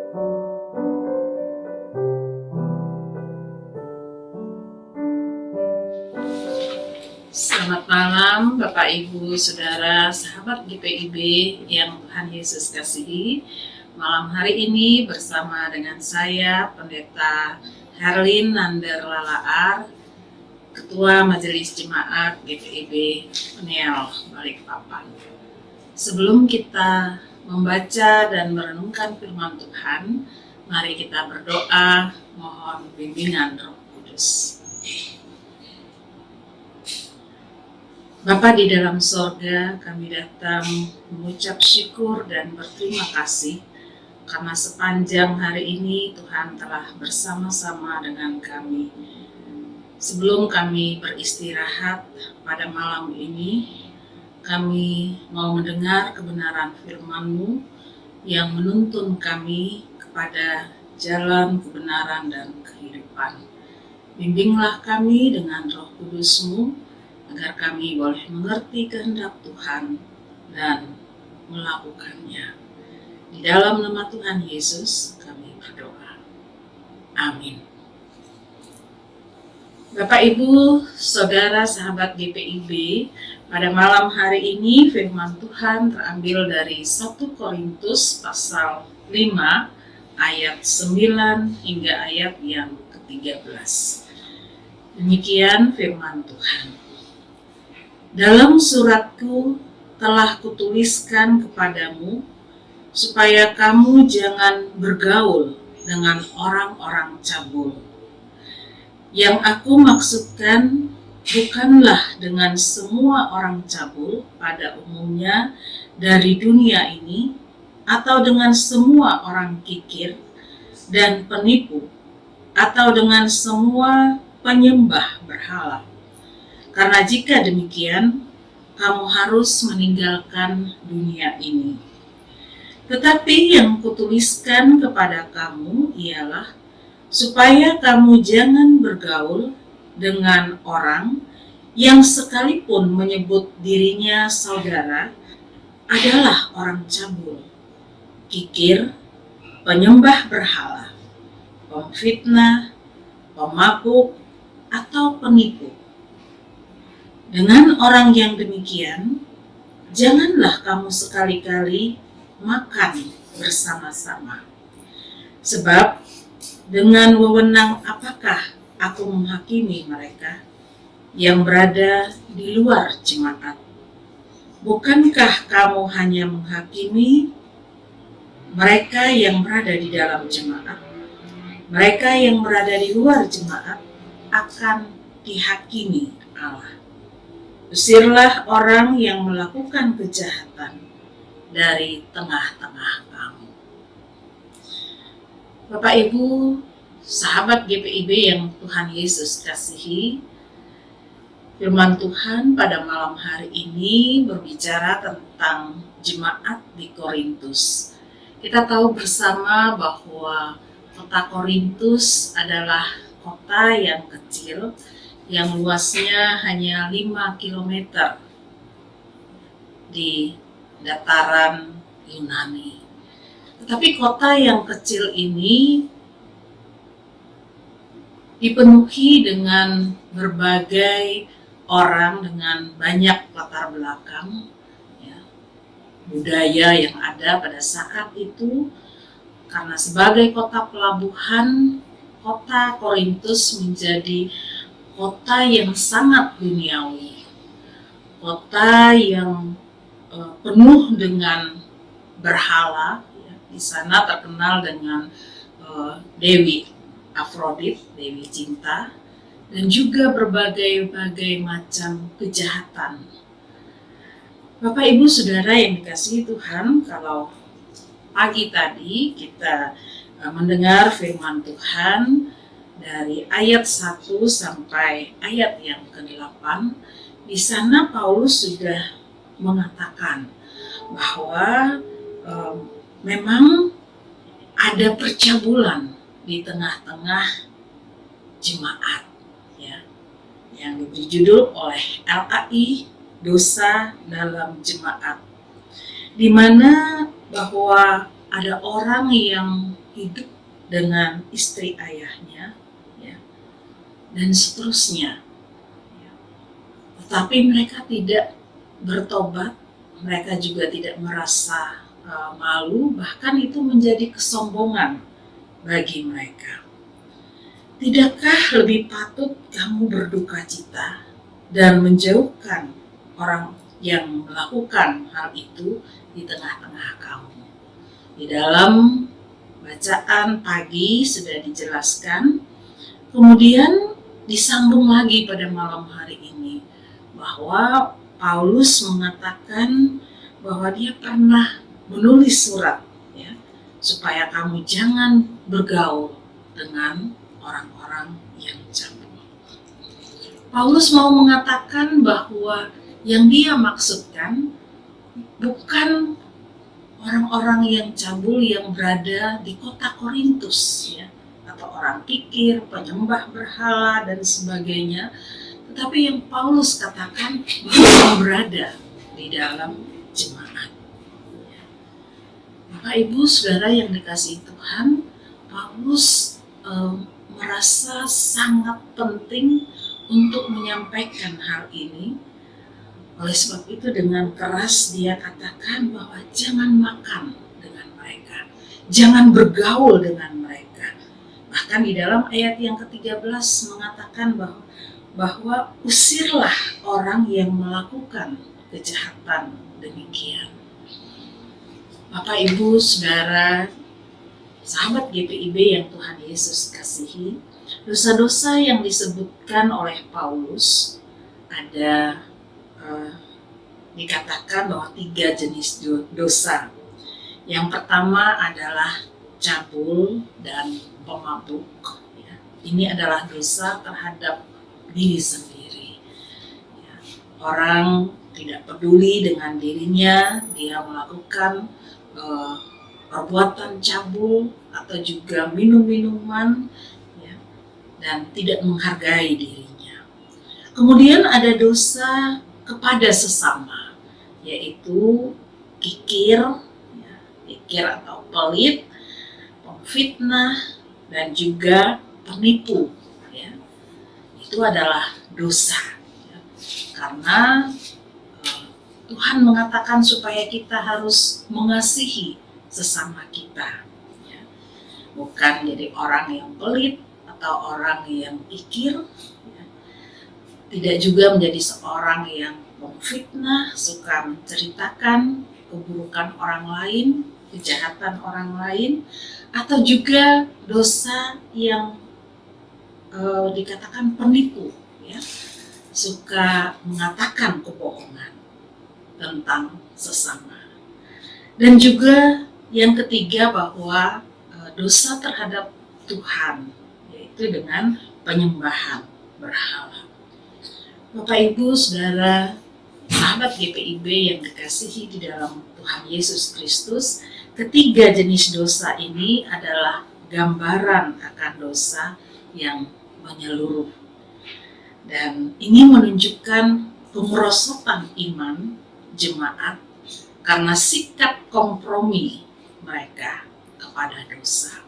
Selamat malam Bapak Ibu Saudara sahabat GPIB yang Tuhan Yesus kasihi. Malam hari ini bersama dengan saya Pendeta Herlin Nander Lalaar, Ketua Majelis Jemaat GPIB Peniel Balikpapan. Sebelum kita membaca dan merenungkan firman Tuhan, mari kita berdoa mohon bimbingan Roh Kudus. Bapa di dalam sorga, kami datang mengucap syukur dan berterima kasih karena sepanjang hari ini Tuhan telah bersama-sama dengan kami. Sebelum kami beristirahat pada malam ini, kami mau mendengar kebenaran firman-Mu yang menuntun kami kepada jalan kebenaran dan kehidupan. Bimbinglah kami dengan Roh Kudus-Mu, agar kami boleh mengerti kehendak Tuhan dan melakukannya. Di dalam nama Tuhan Yesus kami berdoa. Amin. Bapak, Ibu, Saudara, sahabat GPIB, pada malam hari ini firman Tuhan terambil dari 1 Korintus pasal 5 ayat 9 hingga ayat yang ke-13. Demikian firman Tuhan. Dalam suratku telah kutuliskan kepadamu, supaya kamu jangan bergaul dengan orang-orang cabul. Yang aku maksudkan bukanlah dengan semua orang cabul pada umumnya dari dunia ini, atau dengan semua orang kikir dan penipu, atau dengan semua penyembah berhala. Karena jika demikian, kamu harus meninggalkan dunia ini. Tetapi yang kutuliskan kepada kamu ialah supaya kamu jangan bergaul dengan orang yang sekalipun menyebut dirinya saudara adalah orang cabul, kikir, penyembah berhala, pemfitnah, pemabuk, atau penipu. Dengan orang yang demikian, janganlah kamu sekali-kali makan bersama-sama. Sebab dengan wewenang apakah aku menghakimi mereka yang berada di luar jemaat? Bukankah kamu hanya menghakimi mereka yang berada di dalam jemaat? Mereka yang berada di luar jemaat akan dihakimi Allah. Usirlah orang yang melakukan kejahatan dari tengah-tengah kamu. Bapak, Ibu, sahabat GPIB yang Tuhan Yesus kasihi, firman Tuhan pada malam hari ini berbicara tentang jemaat di Korintus. Kita tahu bersama bahwa kota Korintus adalah kota yang kecil, yang luasnya hanya 5 km di dataran Yunani. Tetapi kota yang kecil ini dipenuhi dengan berbagai orang dengan banyak latar belakang, budaya yang ada pada saat itu. Karena sebagai kota pelabuhan, kota Korintus menjadi kota yang sangat duniawi, kota yang penuh dengan berhala. Di sana terkenal dengan Dewi Afrodit, Dewi Cinta, dan juga berbagai macam kejahatan. Bapak, Ibu, Saudara yang dikasihi Tuhan, kalau pagi tadi kita mendengar firman Tuhan dari ayat 1 sampai ayat yang ke-8, di sana Paulus sudah mengatakan bahwa memang ada percabulan di tengah-tengah jemaat, yang diberi judul oleh LAI, Dosa dalam Jemaat, di mana bahwa ada orang yang hidup dengan istri ayahnya, ya, dan seterusnya. Tetapi mereka tidak bertobat, mereka juga tidak merasa malu, bahkan itu menjadi kesombongan bagi mereka. Tidakkah lebih patut kamu berduka cita dan menjauhkan orang yang melakukan hal itu di tengah-tengah kamu? Di dalam bacaan pagi sudah dijelaskan, kemudian disambung lagi pada malam hari ini bahwa Paulus mengatakan bahwa dia pernah menulis surat, ya, supaya kamu jangan bergaul dengan orang-orang yang cabul. Paulus mau mengatakan bahwa yang dia maksudkan bukan orang-orang yang cabul yang berada di kota Korintus, ya, atau orang kikir, penyembah berhala dan sebagainya, tetapi yang Paulus katakan bahwa yang berada di dalam jemaat. Bapak Ibu Saudara yang dikasihi Tuhan, Paulus merasa sangat penting untuk menyampaikan hal ini. Oleh sebab itu dengan keras dia katakan bahwa jangan makan dengan mereka, jangan bergaul dengan mereka. Bahkan di dalam ayat yang ke-13 mengatakan bahwa usirlah orang yang melakukan kejahatan demikian. Bapak, Ibu, Saudara, sahabat GPIB yang Tuhan Yesus kasihi, dosa-dosa yang disebutkan oleh Paulus ada dikatakan bahwa 3 jenis dosa. Yang pertama adalah cabul dan pemabuk. Ya. Ini adalah dosa terhadap diri sendiri. Ya. Orang tidak peduli dengan dirinya, dia melakukan perbuatan cabul atau juga minum-minuman, ya, dan tidak menghargai dirinya. Kemudian ada dosa kepada sesama, yaitu kikir, ya, kikir atau pelit, pemfitnah, dan juga penipu. Ya. Itu adalah dosa, ya. Karena Tuhan mengatakan supaya kita harus mengasihi sesama kita, ya. Bukan jadi orang yang pelit atau orang yang kikir, ya. Tidak juga menjadi seorang yang memfitnah, suka menceritakan keburukan orang lain, kejahatan orang lain, atau juga dosa yang dikatakan penipu, ya, suka mengatakan kebohongan tentang sesama. Dan juga yang ketiga bahwa dosa terhadap Tuhan, yaitu dengan penyembahan berhala. Bapak, Ibu, Saudara, sahabat GPIB yang dikasihi di dalam Tuhan Yesus Kristus, ketiga jenis dosa ini adalah gambaran akan dosa yang menyeluruh. Dan ini menunjukkan kemerosotan iman jemaat karena sikap kompromi mereka kepada dosa.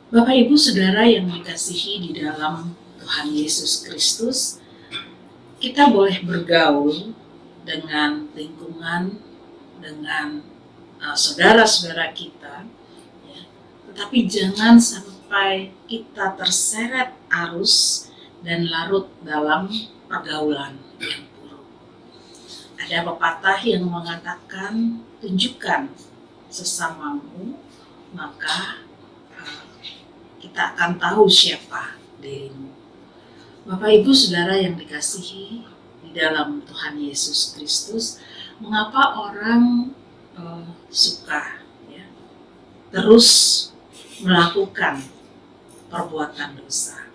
Bapak, Ibu, Saudara yang dikasihi di dalam Tuhan Yesus Kristus, kita boleh bergaul dengan lingkungan, dengan saudara-saudara kita, ya. Tetapi jangan sampai kita terseret arus dan larut dalam pergaulan yang buruk. Ada pepatah yang mengatakan, tunjukkan sesamamu, maka kita akan tahu siapa dirimu. Bapak, Ibu, Saudara yang dikasihi di dalam Tuhan Yesus Kristus, mengapa orang suka, ya, terus melakukan perbuatan dosa?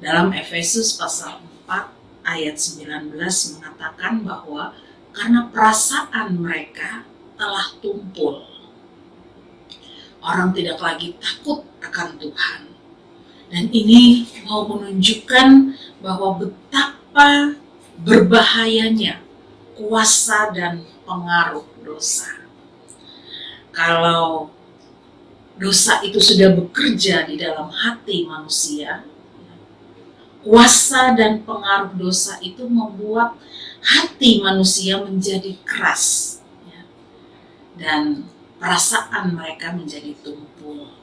Dalam Efesus pasal 4 ayat 19 mengatakan bahwa karena perasaan mereka telah tumpul, orang tidak lagi takut akan Tuhan. Dan ini mau menunjukkan bahwa betapa berbahayanya kuasa dan pengaruh dosa. Kalau dosa itu sudah bekerja di dalam hati manusia, kuasa dan pengaruh dosa itu membuat hati manusia menjadi keras, dan perasaan mereka menjadi tumpul.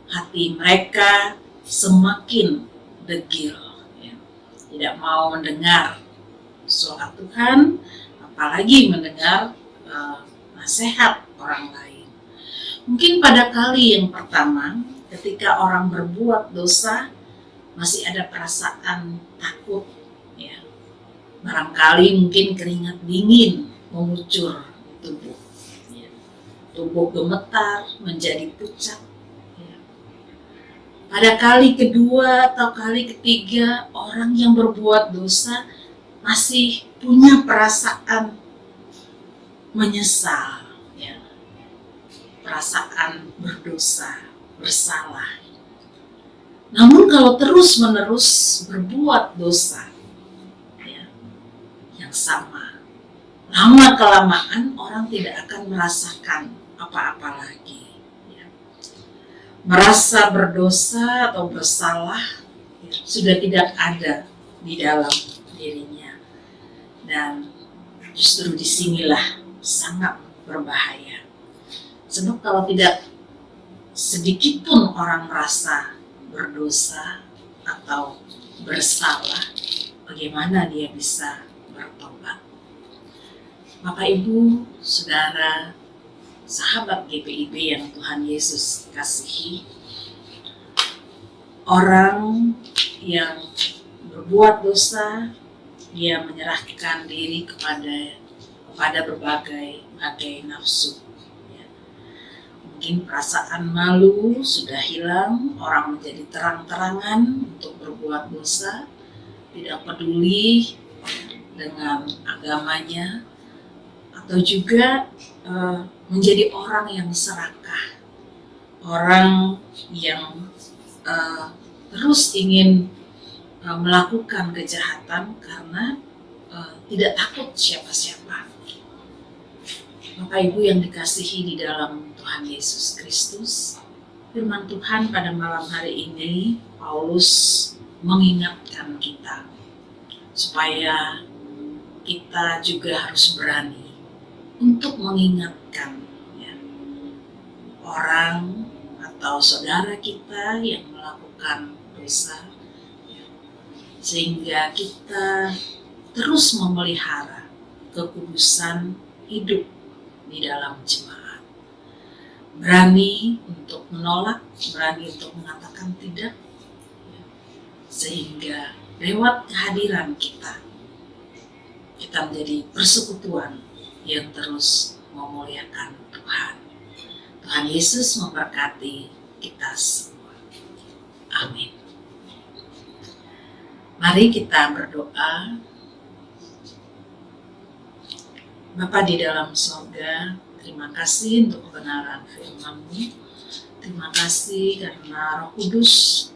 Hati mereka semakin degil, tidak mau mendengar suara Tuhan, apalagi mendengar nasihat orang lain. Mungkin pada kali yang pertama, ketika orang berbuat dosa, masih ada perasaan takut, barangkali mungkin keringat dingin mengucur di tubuh, tubuh gemetar menjadi pucat. Pada kali kedua atau kali ketiga, orang yang berbuat dosa masih punya perasaan menyesal, perasaan berdosa, bersalah. Namun kalau terus-menerus berbuat dosa yang sama, lama-kelamaan orang tidak akan merasakan apa-apa lagi. Merasa berdosa atau bersalah sudah tidak ada di dalam dirinya. Dan justru disinilah sangat berbahaya. Sebab kalau tidak sedikit pun orang merasa berdosa atau bersalah, bagaimana dia bisa bertobat? Bapak, Ibu, Saudara, sahabat GPIB yang Tuhan Yesus kasihi, orang yang berbuat dosa, dia menyerahkan diri kepada berbagai nafsu. Mungkin perasaan malu sudah hilang, orang menjadi terang-terangan untuk berbuat dosa, tidak peduli dengan agamanya, atau juga menjadi orang yang serakah, orang yang terus ingin melakukan kejahatan karena tidak takut siapa-siapa. Bapak Ibu yang dikasihi di dalam Tuhan Yesus Kristus, firman Tuhan pada malam hari ini, Paulus mengingatkan kita supaya kita juga harus berani untuk mengingatkan orang atau saudara kita yang melakukan dosa, sehingga kita terus memelihara kekudusan hidup di dalam jemaat. Berani untuk menolak, berani untuk mengatakan tidak, sehingga lewat kehadiran kita menjadi persekutuan yang terus memuliakan Tuhan. Tuhan Yesus memberkati kita semua. Amin. Mari kita berdoa. Bapa di dalam sorga, terima kasih untuk kebenaran firman-Mu. Terima kasih karena Roh Kudus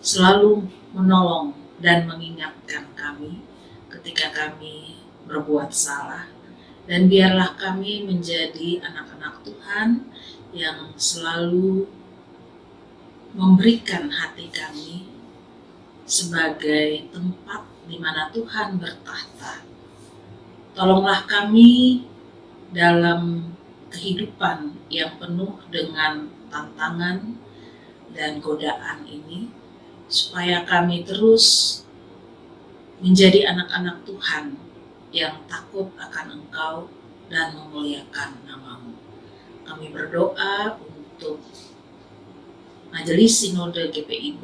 selalu menolong dan mengingatkan kami ketika kami berbuat salah. Dan biarlah kami menjadi anak-anak Tuhan yang selalu memberikan hati kami sebagai tempat di mana Tuhan bertahta. Tolonglah kami dalam kehidupan yang penuh dengan tantangan dan godaan ini, supaya kami terus menjadi anak-anak Tuhan yang takut akan Engkau dan memuliakan nama-Mu. Kami berdoa untuk Majelis Sinode GPIB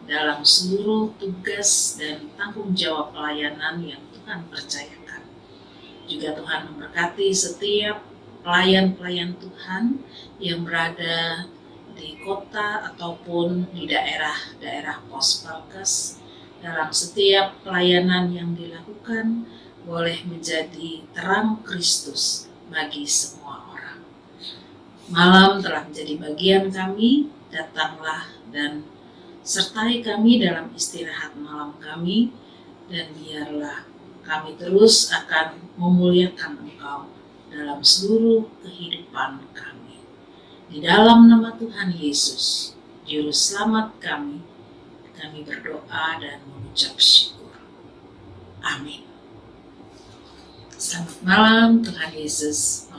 dalam seluruh tugas dan tanggung jawab pelayanan yang Tuhan percayakan. Juga Tuhan memberkati setiap pelayan-pelayan Tuhan yang berada di kota ataupun di daerah-daerah pos-parkes. Dalam setiap pelayanan yang dilakukan boleh menjadi terang Kristus bagi semua orang. Malam telah menjadi bagian kami, datanglah dan sertai kami dalam istirahat malam kami, dan biarlah kami terus akan memuliakan Engkau dalam seluruh kehidupan kami. Di dalam nama Tuhan Yesus, Juru Selamat kami berdoa dan mengucap syukur. Amin. Selamat malam, Tuhan Yesus